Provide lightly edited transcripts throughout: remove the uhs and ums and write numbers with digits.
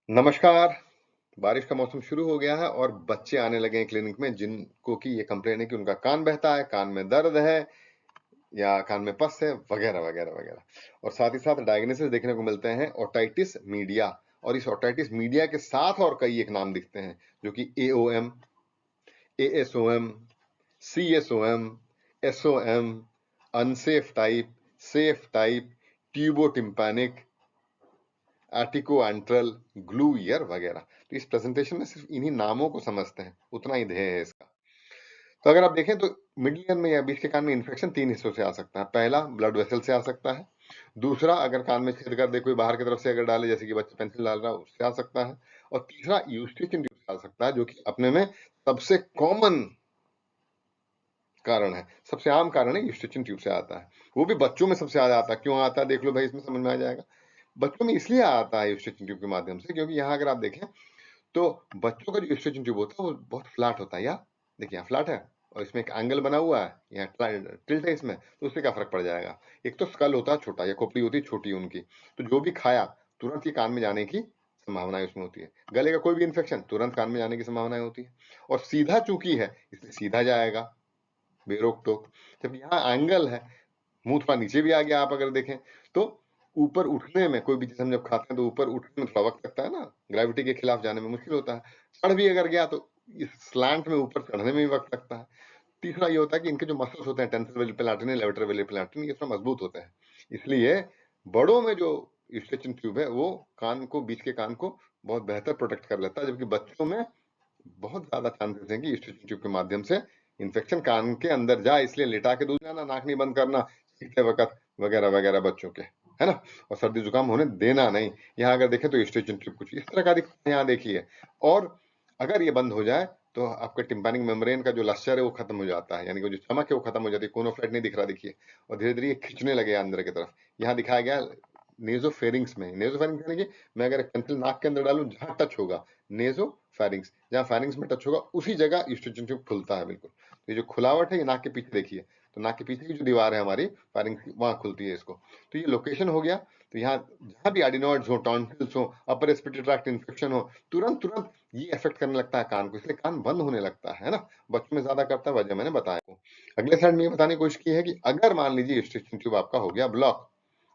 नमस्कार। बारिश का मौसम शुरू हो गया है और बच्चे आने लगे हैं क्लिनिक में जिनको कि ये कंप्लेन है कि उनका कान बहता है, कान में दर्द है या कान में पस है वगैरह वगैरह वगैरह। और साथ ही साथ डायग्नोसिस देखने को मिलते हैं ओटाइटिस मीडिया। और इस ओटाइटिस मीडिया के साथ और कई एक नाम दिखते हैं जो कि AOM, ASOM, CSOM, SOM, unsafe type, safe type, tubotympanic, atticoantral, glue ear वगैरह। तो इस प्रेजेंटेशन में सिर्फ इन्हीं नामों को समझते हैं, उतना ही ध्येय है इसका। तो अगर आप देखें तो मिडिल ईयर में या बीच के कान में इन्फेक्शन तीन हिस्सों से आ सकता है। पहला ब्लड वेसल से आ सकता है। दूसरा अगर कान में छेद कर दे कोई बाहर की तरफ से अगर डाले, जैसे कि बच्चे पेंसिल डाल रहा है, उससे आ सकता है। और तीसरा यूस्टिचियन ट्यूब से आ सकता है, जो कि अपने में सबसे कॉमन कारण है, सबसे आम कारण है, यूस्टिचियन ट्यूब से आता है। वो भी बच्चों में सबसे ज्यादा आता है। क्यों आता है देख लो भाई, इसमें समझ में आ जाएगा। बच्चों में इसलिए आता है यूस्टिचियन ट्यूब के माध्यम से क्योंकि यहाँ अगर आप देखें तो बच्चों का जो यूस्टिचियन ट्यूब होता है वो बहुत फ्लैट होता है। या देखिए यहाँ फ्लैट है और इसमें एक एंगल बना हुआ है, यहाँ टिल्ट है इसमें, तो उससे क्या फर्क पड़ जाएगा। एक तो स्कल होता है छोटा या खोपड़ी होती है छोटी उनकी, तो जो भी खाया तुरंत ही कान में जाने की संभावनाएं उसमें होती है। गले का कोई भी इन्फेक्शन तुरंत कान में जाने की संभावनाएं होती है। और सीधा चूंकि है इसलिए सीधा जाएगा बेरोक टोक। जब यहाँ एंगल है, मुंह थोड़ा नीचे भी आ गया आप अगर देखें तो ऊपर उठने में, कोई भी चीज हम जब खाते हैं तो ऊपर उठने में थोड़ा वक्त लगता है ना, ग्रेविटी के खिलाफ जाने में मुश्किल होता है। चढ़ भी अगर गया तो इस स्लैंट में ऊपर चढ़ने में भी वक्त लगता है। तीसरा ये होता है कि इनके जो मसल्स होते हैं, टेंसर वेली पेलाटिन, लेवेटर वेली पेलाटिन, ये थोड़ा मजबूत होते हैं। इसलिए बड़ों में जो यूस्टेचियन ट्यूब है वो कान को, बीच के कान को बहुत बेहतर प्रोटेक्ट कर लेता है, जबकि बच्चों में बहुत ज्यादा चांसेस हैं कि यूस्टेचियन ट्यूब के माध्यम से इन्फेक्शन कान के अंदर जाए। इसलिए लिटा के दूध जाना, नाक नहीं बंद करना सीखते वक्त वगैरह वगैरह बच्चों के, है ना। और सर्दी जुकाम होने देना नहीं। यहाँ अगर देखें तो यूस्टेचियन ट्यूब कुछ इस तरह का दिखता है, यहाँ देखिए। और अगर ये बंद हो जाए तो आपका टिम्पैनिक मेम्ब्रेन का जो लश्चर है वो खत्म हो जाता है, यानी कि जो चमक है वो खत्म हो जाती है। कोनोफ्लाइट नहीं दिख रहा देखिए, और धीरे धीरे ये खींचने लगे अंदर की तरफ। यहाँ दिखाया गया नेजोफेरिंग्स में। नेजोफेरिंग्स यानी कि मैं अगर एक पेंसिल नाक के अंदर डालूं, जहां टच होगा नेजो फेरिंग्स, जहां फेरिंग्स में टच होगा उसी जगह यूस्टेचियन ट्यूब खुलता है बिल्कुल। तो ये जो खुलावट है ये नाक के पीछे देखिए, तो नाक के पीछे की जो दीवार है हमारी फेरिंग्स की, वहां खुलती है इसको। तो ये लोकेशन हो गया। तो यहाँ जहां भी एडिनॉइड्स हो, टॉन्सिल्स हो, अपर रेस्पिरेटरी ट्रैक्ट इन्फेक्शन हो, तुरंत तुरंत ये इफेक्ट करने लगता है कान को, इसलिए कान बंद होने लगता है ना। बच्चों में ज्यादा करता है, वजह मैंने बताया आपको। अगले साइड में ये बताने की कोशिश की है कि अगर मान लीजिए यूस्टेचियन ट्यूब आपका हो गया ब्लॉक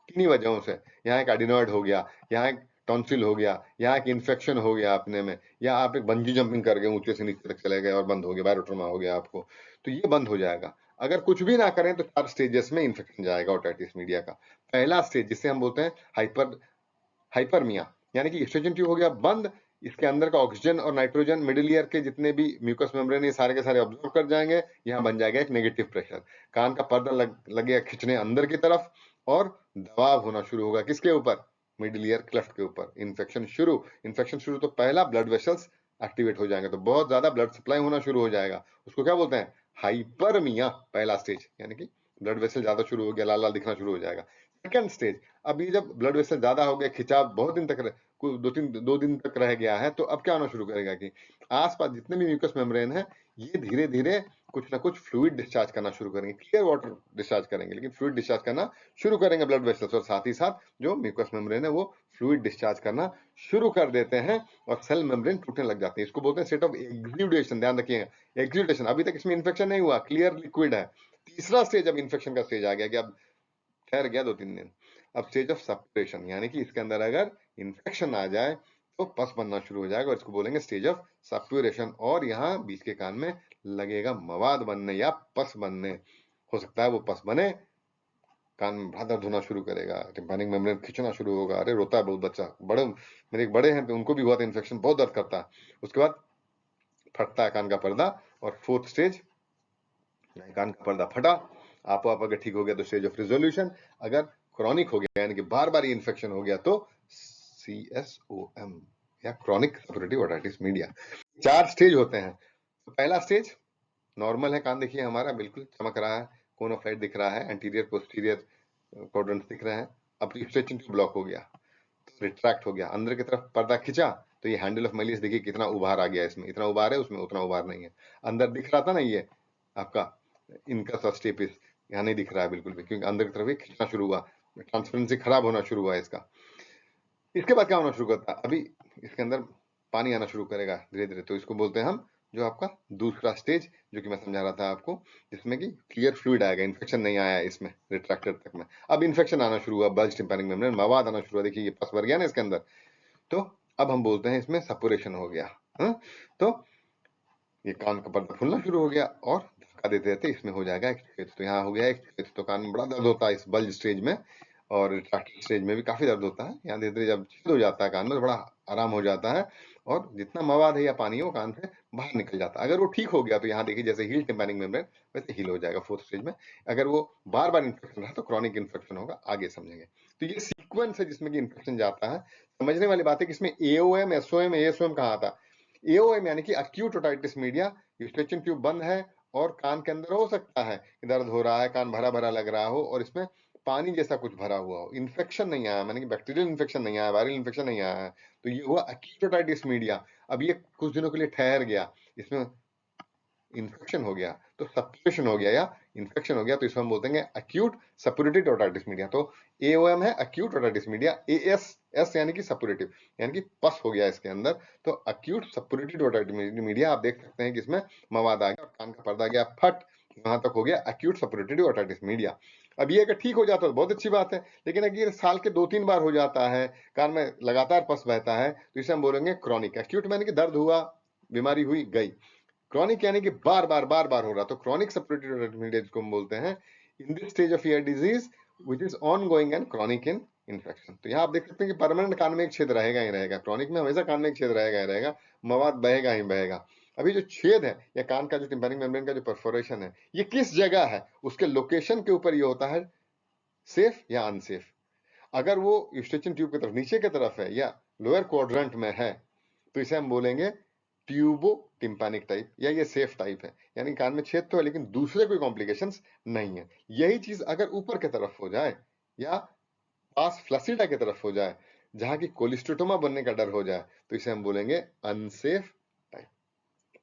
किन्हीं वजहों से, यहाँ एक एडिनॉइड हो गया, यहाँ एक टॉन्सिल हो गया, यहाँ एक इन्फेक्शन हो गया अपने में, या आप एक बंजी जंपिंग कर गए, ऊंचे से नीचे तक चले गए और बंद हो गया, बायोट्रोमा हो गया आपको, तो ये बंद हो जाएगा। अगर कुछ भी ना करें तो 4 स्टेजेस में इन्फेक्शन जाएगा ओटाइटिस मीडिया का। पहला स्टेज जिसे हम बोलते हैं हाइपरमिया, यानी कि यूस्टेचियन ट्यूब हो गया बंद, इसके अंदर का ऑक्सीजन और नाइट्रोजन मिडिल ईयर के जितने भी म्यूकस मेम्ब्रेन ये सारे के सारे ऑब्जर्व कर जाएंगे। यहाँ बन जाएगा एक नेगेटिव प्रेशर, कान का पर्दा लगेगा खींचने अंदर की तरफ, और दबाव होना शुरू होगा किसके ऊपर, मिडिल ईयर क्लेफ्ट के ऊपर। इन्फेक्शन शुरू तो पहला ब्लड वेसल्स एक्टिवेट हो जाएंगे, तो बहुत ज्यादा ब्लड सप्लाई होना शुरू हो जाएगा। उसको क्या बोलते हैं, हाइपरमिया, पहला स्टेज, यानी कि ब्लड वेसल ज्यादा शुरू हो गया, लाल लाल दिखना शुरू हो जाएगा। सेकंड स्टेज, अब ये जब ब्लड वेसल ज्यादा हो गया, खिंचाव बहुत दिन तक दो दिन तक रह गया है, तो अब क्या होना शुरू करेगा कि आसपास जितने भी म्यूकस मेम्ब्रेन है ये धीरे धीरे कुछ ना कुछ फ्लूइड डिस्चार्ज करना शुरू करेंगे, क्लियर वाटर डिस्चार्ज करेंगे, लेकिन फ्लूइड डिस्चार्ज करना शुरू करेंगे ब्लड वेसल्स, और साथ ही साथ जो म्यूकस मेम्ब्रेन है वो फ्लूइड डिस्चार्ज करना शुरू कर देते हैं, और सेल मेम्ब्रेन टूटने लग जाते हैं। इसको बोलते हैं स्टेट ऑफ एक्सुडेशन, ध्यान रखिएगा एक्सुडेशन। अभी तक इसमें इन्फेक्शन नहीं हुआ, क्लियर लिक्विड है। तीसरा स्टेज अब इन्फेक्शन का स्टेज आ गया कि अब ठहर गया 2-3 दिन, अब स्टेज ऑफ सप्रेशन, यानी कि इसके अंदर अगर इन्फेक्शन आ जाए तो पस बनना शुरू हो जाएगा, और इसको बोलेंगे स्टेज ऑफ सप्यूरेशन। और यहाँ बीच के कान में लगेगा मवाद बनने या पस बनने। हो सकता है वो पस बने, कान में बड़ा दर्द होना शुरू करेगा, टिम्पैनिक मेम्ब्रेन खींचना शुरू होगा, अरे रोता है बहुत बच्चा। बड़े मेरे एक बड़े हैं तो उनको भी हुआ था इन्फेक्शन, बहुत दर्द करता है। उसके बाद फटता है कान का पर्दा, और फोर्थ स्टेज कान का पर्दा फटा, आप अगर ठीक हो गया तो स्टेज ऑफ रिजोल्यूशन। अगर क्रॉनिक हो गया यानी कि बार बार इन्फेक्शन हो गया तो CSOM या chronic suppurative otitis media. 4 stage होते हैं। तो पहला स्टेज नॉर्मल है, कान देखिए हमारा बिल्कुल चमक रहा है, कोनोफ्लाइट दिख रहा है, एंटीरियर पोस्टीरियर क्वाड्रेंट्स दिख रहे हैं। अब स्ट्रेचिंग ब्लॉक हो गया, रिट्रैक्ट हो गया, अंदर की तरफ पर्दा खिंचा तो ये हैंडल ऑफ मेलिस देखिए कितना उभार आ गया, इसमें इतना उभार है उसमें उतना उभार नहीं है। अंदर दिख रहा था ना ये आपका इनका स्टेपिस, यहाँ नहीं दिख रहा है बिल्कुल भी, क्योंकि अंदर की तरफ ये खींचना शुरू हुआ, ट्रांसपेरेंसी खराब होना शुरू हुआ इसका। इसके बाद क्या होना शुरू करता है, अभी इसके अंदर पानी आना शुरू करेगा धीरे धीरे, तो इसको बोलते हैं हम जो आपका दूसरा स्टेज, जो कि मैं समझा रहा था आपको, जिसमें कि क्लियर फ्लूइड आएगा, इन्फेक्शन नहीं आया इसमें रिट्रैक्टर तक में। अब इन्फेक्शन आना शुरू हुआ, बल्ज टिम्पैनिक मेम्ब्रेन, मवाद आना शुरू हुआ, देखिए ये पस भर गया ना इसके अंदर, तो अब हम बोलते हैं इसमें सपुरेशन हो गया। तो ये कान का पर्दा खुलना शुरू हो गया और धक्का देते देते इसमें हो जाएगा एक छेद। तो यहाँ हो गया एक छेद, तो कान में बड़ा दर्द होता है इस बल्ज स्टेज में, और रिट्रैक्टेड स्टेज में भी काफी दर्द होता है। यहाँ धीरे धीरे जब छेद हो जाता है कान में तो बड़ा आराम हो जाता है, और जितना मवाद है या पानी है वो कान से बाहर निकल जाता है। अगर वो ठीक हो गया तो यहाँ देखिए जैसे हील टिम्पैनिक मेम्ब्रेन, वैसे हील हो जाएगा 4th स्टेज में। अगर वो बार बार इन्फेक्शन रहा तो क्रॉनिक इन्फेक्शन होगा, आगे समझेंगे। तो ये सीक्वेंस है जिसमें कि इन्फेक्शन जाता है। समझने वाली बात है कि इसमें एओएम, एसओएम, एएसओएम कहाँ आता है। एओएम यानी कि acute otitis media, Eustachian tube बंद है और कान के अंदर हो सकता है कि दर्द हो रहा है, कान भरा भरा लग रहा हो और इसमें पानी जैसा कुछ भरा हुआ हो, इन्फेक्शन नहीं आया, माने कि बैक्टीरियल इन्फेक्शन नहीं आया, वायरल इन्फेक्शन नहीं आया है, तो ये हुआ अक्यूट ओटाइटिस मीडिया। अब ये कुछ दिनों के लिए ठहर गया, इसमें इन्फेक्शन हो गया तो सप्रेशन हो गया या इन्फेक्शन हो गया, तो इसमें हम बोलते हैं अक्यूट सपुरेटिव ओटाइटिस मीडिया। तो एओएम है acute otitis media, as S यानी कि सपुरेटिव यानी कि पस हो गया इसके अंदर, तो अक्यूट सपुरेटिव ओटाइटिस मीडिया। आप देख सकते हैं कि इसमें मवाद आ गया और कान का पर्दा गया फट, वहां तक हो गया अक्यूट सपुरेटिव ओटाइटिस मीडिया। अब ये अगर ठीक हो जाता है तो बहुत अच्छी बात है, लेकिन अगर ये साल के 2-3 बार हो जाता है, कान में लगातार पस बहता है, तो इसे हम बोलेंगे क्रॉनिक। अक्यूट यानी कि दर्द हुआ, बीमारी हुई, गई। क्रॉनिक यानी कि बार बार बार बार हो रहा, तो क्रॉनिक सप्रेटिव ओटाइटिस मीडिया जिसको हम बोलते हैं, in this stage of year disease which is ongoing and chronic in infection. तो यहाँ आप देख सकते हैं कि परमानेंट कान में एक छेद रहेगा ही रहेगा, क्रॉनिक में हमेशा कान में एक छेद रहेगा ही रहेगा, मवाद बहेगा ही बहेगा। अभी जो छेद है या कान का जो टिम्पैनिक मेम्ब्रेन का जो परफोरेशन है, ये किस जगह है, उसके लोकेशन के ऊपर ये होता है सेफ या अनसेफ। अगर वो यूस्टेचियन ट्यूब की तरफ नीचे की तरफ है या लोअर क्वाड्रेंट में है, तो इसे हम बोलेंगे ट्यूबो टिम्पैनिक टाइप, या ये सेफ टाइप है, यानी कान में छेद तो है लेकिन दूसरे कोई कॉम्प्लिकेशंस नहीं है। यही चीज अगर ऊपर की तरफ हो जाए या पास फ्लैसिडा की तरफ हो जाए, जहां की कोलिस्टोटोमा बनने का डर हो जाए, तो इसे हम बोलेंगे अनसेफ टाइप।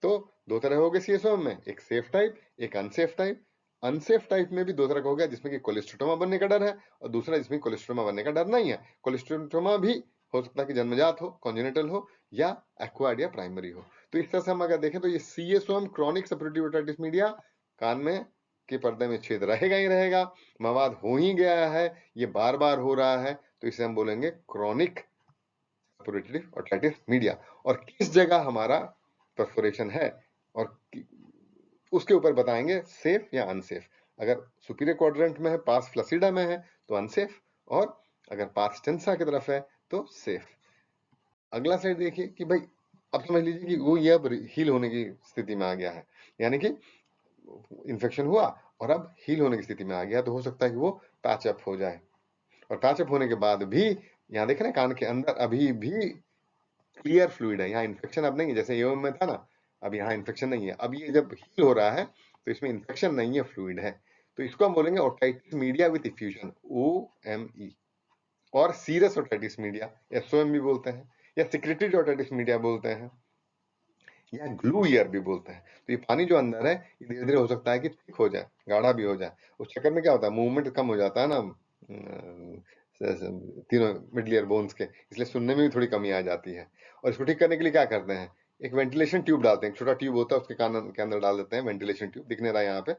तो दो तरह हो गए सीएसओएम में, एक सेफ टाइप, एक अनसेफ टाइप। अनसेफ टाइप में भी दो तरह का हो गया, जिसमें कि कोलेस्ट्रोमा बनने का डर है और दूसरा जिसमें कोलेस्ट्रोमा बनने का डर नहीं है। कोलेस्ट्रोमा भी हो सकता है कि जन्मजात हो, कॉन्जेनिटल हो, या एक्वायर्ड या प्राइमरी हो। तो इस तरह से हम अगर देखें तो ये सीएसओएम क्रॉनिक सप्रेटिव ओटाइटिस मीडिया, कान में के पर्दे में छेद रहेगा ही रहेगा, मवाद हो ही गया है, ये बार बार हो रहा है, तो इसे हम बोलेंगे क्रॉनिक सप्रेटिव ओटाइटिस मीडिया। और किस जगह हमारा परफोरेशन है और उसके ऊपर बताएंगे सेफ या अनसेफ। अगर सुपीरियर क्वाड्रेंट में है, पास फ्लैसिडा में है, तो अनसेफ, और अगर पास स्टेंसा की तरफ है तो सेफ। अगला साइड देखिए कि भाई अब समझ लीजिए कि वो ये अब हील होने की स्थिति में आ गया है, यानी कि इन्फेक्शन हुआ और अब हील होने की स्थिति में आ गया, तो हो सकता है कि वो पैचअप हो जाए। और पैचअप होने के बाद भी यहाँ देखें ना, कान के अंदर अभी भी क्लियर फ्लूइड है, यहाँ इन्फेक्शन अब नहीं है, जैसे एओएम में था ना, अब यहाँ इन्फेक्शन नहीं है। अब ये जब हील हो रहा है तो इसमें इन्फेक्शन नहीं है, फ्लूइड है, तो इसको हम बोलेंगे otitis media with effusion, OME। और सीरियस ओटाइटिस मीडिया, SOM भी बोलते हैं, या सिक्रेटरी ओटाइटिस मीडिया बोलते हैं, या ग्लू ईयर भी बोलते हैं। तो ये पानी जो अंदर है ये धीरे धीरे हो सकता है कि थिक हो जाए, गाढ़ा भी हो जाए। उस चक्कर में क्या होता है, मूवमेंट कम हो जाता है ना तीनों मिडल ईयर बोन्स के, इसलिए सुनने में भी थोड़ी कमी आ जाती है। और इसको ठीक करने के लिए क्या करते हैं, एक वेंटिलेशन ट्यूब डालते हैं, छोटा ट्यूब होता है, उसके कान के अंदर डाल देते हैं वेंटिलेशन ट्यूब, दिखने रहा है यहाँ पे।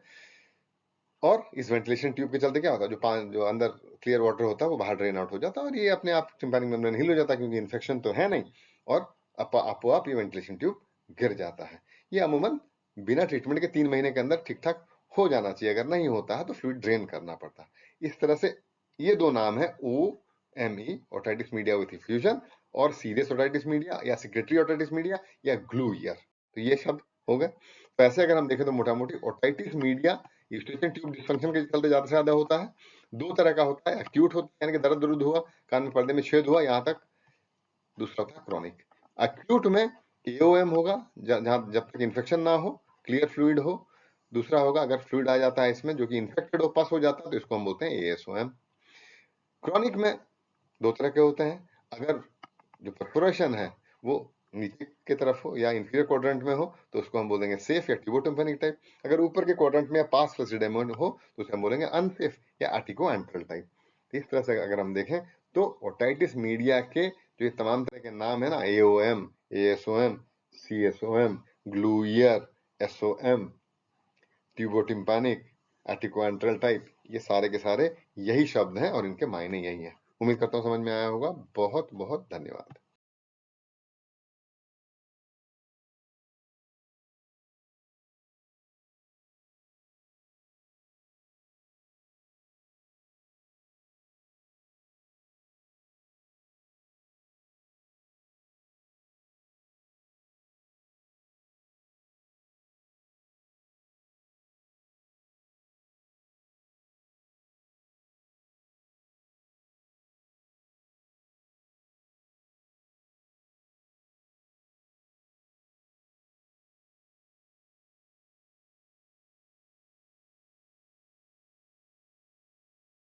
और इस वेंटिलेशन ट्यूब के चलते क्या होता है, जो अंदर क्लियर वाटर होता है वो बाहर ड्रेन आउट हो जाता है, और ये अपने आप टिम्पैनिक मेम्ब्रेन हिल हो जाता है, क्योंकि इन्फेक्शन तो है नहीं, और आपो आप ये वेंटिलेशन ट्यूब गिर जाता है। ये अमूमन बिना ट्रीटमेंट के 3 महीने के अंदर ठीक ठाक हो जाना चाहिए, अगर नहीं होता है तो फ्लूइड ड्रेन करना पड़ता है। इस तरह से ये दो नाम है, OME otitis media with effusion, और सीरियस ओटाइटिस मीडिया या सिक्रेटरी ओटाइटिस मीडिया या ग्लू ईयर। तो ये शब्द हो गए। तो ऐसे अगर हम देखें तो मोटा मोटी otitis media Eustachian tube dysfunction के चलते ज्यादा से ज्यादा होता है। दो तरह का होता है, एक्यूट होता है यानी कि दर्द हुआ, कान में पर्दे में छेद हुआ यहाँ तक। दूसरा होता है क्रॉनिक। एक्यूट में एओएम होगा जहां जब तक इन्फेक्शन ना हो, क्लियर फ्लूइड हो। दूसरा होगा अगर फ्लूइड आ जाता है इसमें जो कि इन्फेक्टेड हो, पस हो जाता है, तो इसको हम बोलते हैं एएसओएम। क्रॉनिक में दो तरह के होते हैं, अगर जो परफोरेशन है वो नीचे की तरफ हो या इंफीरियर क्वाड्रेंट में हो तो उसको हम बोलेंगे सेफ या ट्यूबोटिम्पैनिक टाइप। अगर ऊपर के क्वाड्रेंट में या पास फ्लैसिडा में हो तो उसे हम बोलेंगे अनसेफ या आर्टिको एम्परल टाइप। इस तरह से अगर हम देखें तो ओटाइटिस मीडिया के जो ये तमाम तरह के नाम है ना, AOM, ASOM, CSOM, glue ear, SOM, tubotympanic, atticoantral type, ये सारे के सारे यही शब्द हैं और इनके मायने यही हैं। उम्मीद करता हूँ समझ में आया होगा। बहुत बहुत धन्यवाद।